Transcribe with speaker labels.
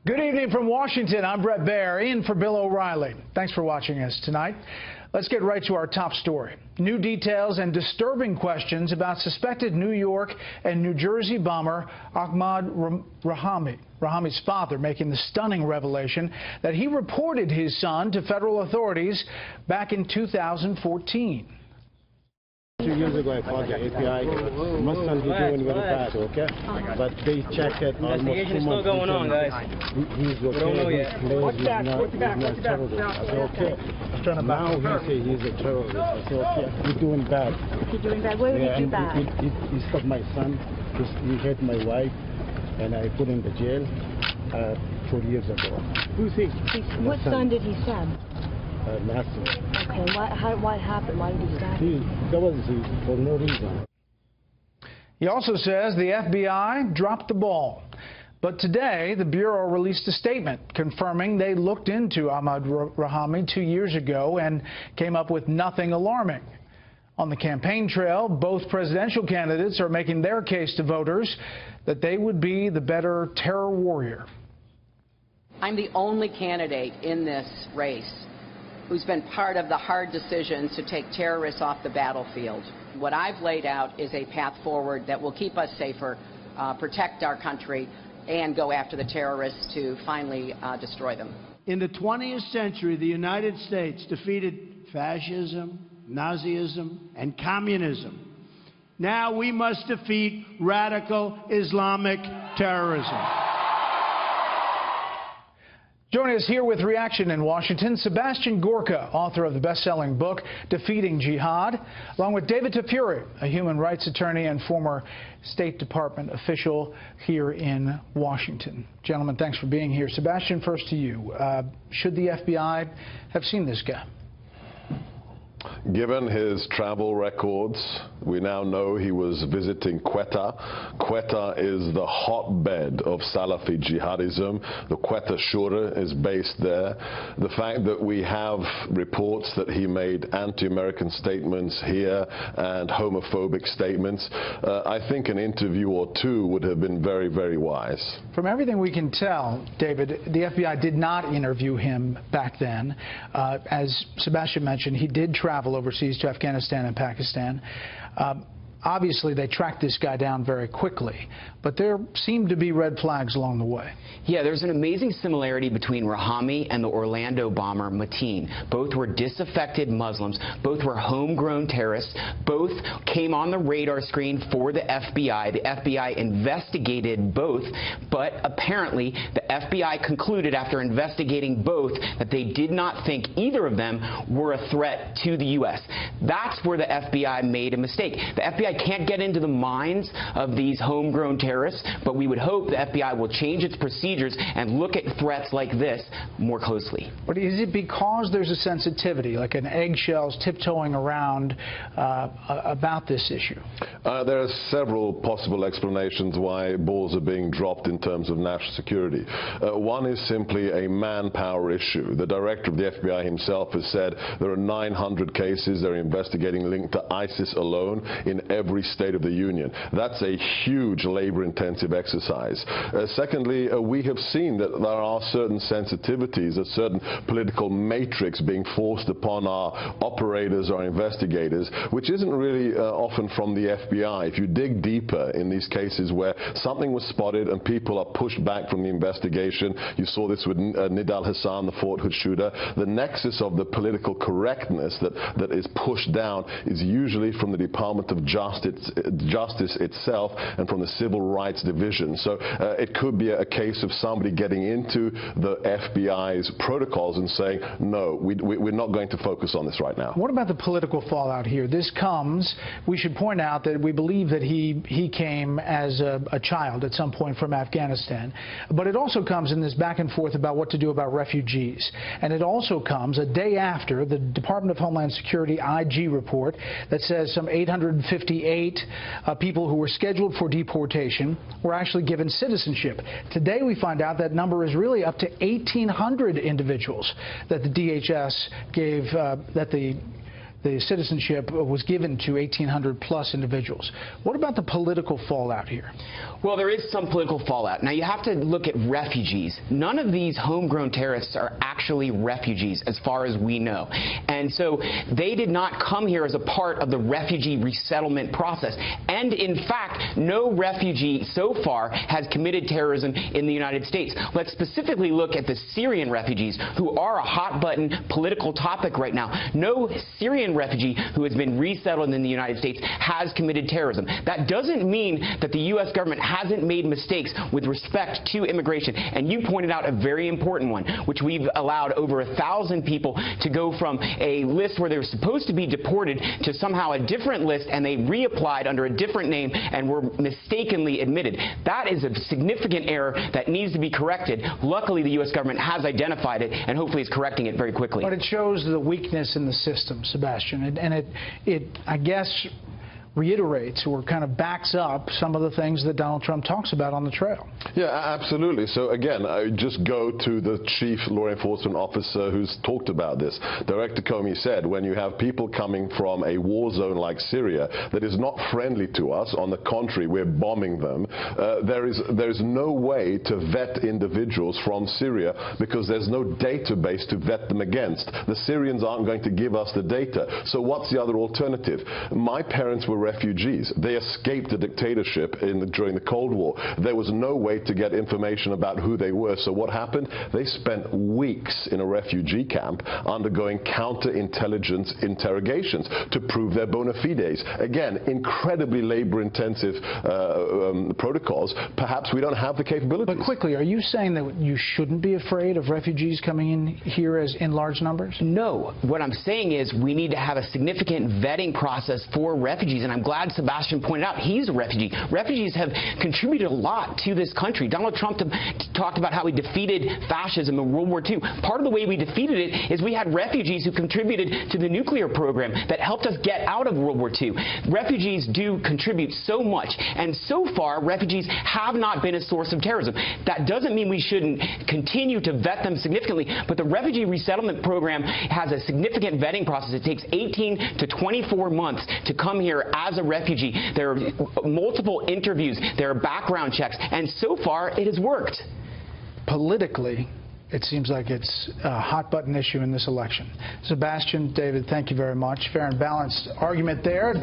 Speaker 1: Good evening from Washington. I'm Brett Baer, in for Bill O'Reilly. Thanks for watching us tonight. Let's get right to our top story. New details and disturbing questions about suspected New York and New Jersey bomber Ahmaud Rahami. Rahami's father making the stunning revelation that he reported his son to federal authorities back in 2014.
Speaker 2: 2 years ago, I called the API. My son is doing very bad, okay? But they checked it almost 2 months.
Speaker 3: Investigation is still going on, guys.
Speaker 2: He's okay.
Speaker 3: We don't know yet.
Speaker 2: He's not a terrorist. I said, okay. Now he say he's a terrorist. I said, okay, he's doing bad.
Speaker 4: He's doing bad? What did he do bad?
Speaker 2: He stopped my son. He hit my wife, and I put him in jail 4 years ago.
Speaker 4: Who's he? What son did he stab?
Speaker 2: Massive.
Speaker 4: Okay, what happened? Why did he stab?
Speaker 2: That was for no reason.
Speaker 1: He also says the FBI dropped the ball. But today, the Bureau released a statement confirming they looked into Ahmaud Rahami 2 years ago and came up with nothing alarming. On the campaign trail, both presidential candidates are making their case to voters that they would be the better terror warrior.
Speaker 5: I'm the only candidate in this race who's been part of the hard decisions to take terrorists off the battlefield. What I've laid out is a path forward that will keep us safer, protect our country, and go after the terrorists to finally destroy them.
Speaker 6: In the 20th century, the United States defeated fascism, Nazism, and communism. Now we must defeat radical Islamic terrorism.
Speaker 1: Joining us here with reaction in Washington, Sebastian Gorka, author of the best-selling book, Defeating Jihad, along with David Tafuri, a human rights attorney and former State Department official here in Washington. Gentlemen, thanks for being here. Sebastian, first to you. Should the FBI have seen this guy?
Speaker 7: Given his travel records, we now know he was visiting Quetta. Quetta is the hotbed of Salafi jihadism. The Quetta Shura is based there. The fact that we have reports that he made anti-American statements here and homophobic statements, I think an interview or two would have been very, very wise.
Speaker 1: From everything we can tell, David, the FBI did not interview him back then. As Sebastian mentioned, he did travel overseas to Afghanistan and Pakistan. Obviously, they tracked this guy down very quickly, but there seemed to be red flags along the way.
Speaker 8: Yeah, there's an amazing similarity between Rahami and the Orlando bomber Mateen. Both were disaffected Muslims. Both were homegrown terrorists. Both came on the radar screen for the FBI. The FBI investigated both, but apparently the FBI concluded after investigating both that they did not think either of them were a threat to the U.S. That's where the FBI made a mistake. The FBI can't get into the minds of these homegrown terrorists, but we would hope the FBI will change its procedures and look at threats like this more closely.
Speaker 1: But is it because there's a sensitivity, like an eggshells tiptoeing around about this issue?
Speaker 7: There are several possible explanations why balls are being dropped in terms of national security. One is simply a manpower issue. The director of the FBI himself has said there are 900 cases they're investigating linked to ISIS alone in every state of the union. That's a huge labor-intensive exercise. Secondly, we have seen that there are certain sensitivities, a certain political matrix being forced upon our operators or investigators, which isn't really often from the FBI. If you dig deeper in these cases where something was spotted and people are pushed back from the investigation, you saw this with Nidal Hasan, the Fort Hood shooter, the nexus of the political correctness that is pushed down is usually from the Department of Justice itself and from the Civil Rights Division. So it could be a case of somebody getting into the FBI's protocols and saying, no, we're not going to focus on this right now.
Speaker 1: What about the political fallout here? This comes, we should point out that we believe that he came as a child at some point from Afghanistan, but it also comes in this back and forth about what to do about refugees. And it also comes a day after the Department of Homeland Security IG report that says some 858 people who were scheduled for deportation were actually given citizenship. Today we find out that number is really up to 1,800 individuals that the DHS gave, that the the citizenship was given to 1,800 plus individuals. What about the political fallout here?
Speaker 8: Well, there is some political fallout. Now, you have to look at refugees. None of these homegrown terrorists are actually refugees, as far as we know. And so they did not come here as a part of the refugee resettlement process. And in fact, no refugee so far has committed terrorism in the United States. Let's specifically look at the Syrian refugees, who are a hot-button political topic right now. No Syrian refugee who has been resettled in the United States has committed terrorism. That doesn't mean that the U.S. government hasn't made mistakes with respect to immigration. And you pointed out a very important one, which we've allowed over 1,000 people to go from a list where they were supposed to be deported to somehow a different list, and they reapplied under a different name and were mistakenly admitted. That is a significant error that needs to be corrected. Luckily, the U.S. government has identified it and hopefully is correcting it very quickly.
Speaker 1: But it shows the weakness in the system, Sebastian, and it I guess, reiterates or kind of backs up some of the things that Donald Trump talks about on the trail.
Speaker 7: Yeah, absolutely. So again, I just go to the chief law enforcement officer who's talked about this. Director Comey said, when you have people coming from a war zone like Syria that is not friendly to us, on the contrary, we're bombing them, there is no way to vet individuals from Syria because there's no database to vet them against. The Syrians aren't going to give us the data. So what's the other alternative? My parents were refugees. They escaped the dictatorship during the Cold War. There was no way to get information about who they were. So what happened? They spent weeks in a refugee camp undergoing counterintelligence interrogations to prove their bona fides. Again, incredibly labor-intensive protocols. Perhaps we don't have the capabilities.
Speaker 1: But quickly, are you saying that you shouldn't be afraid of refugees coming in here in large numbers?
Speaker 8: No. What I'm saying is we need to have a significant vetting process for refugees. And I'm glad Sebastian pointed out he's a refugee. Refugees have contributed a lot to this country. Donald Trump talked about how he defeated fascism in World War II. Part of the way we defeated it is we had refugees who contributed to the nuclear program that helped us get out of World War II. Refugees do contribute so much, and so far refugees have not been a source of terrorism. That doesn't mean we shouldn't continue to vet them significantly, but the refugee resettlement program has a significant vetting process. It takes 18 to 24 months to come here as a refugee. There are multiple interviews, there are background checks, and so far it has worked.
Speaker 1: Politically, it seems like it's a hot-button issue in this election. Sebastian, David, thank you very much. Fair and balanced argument there.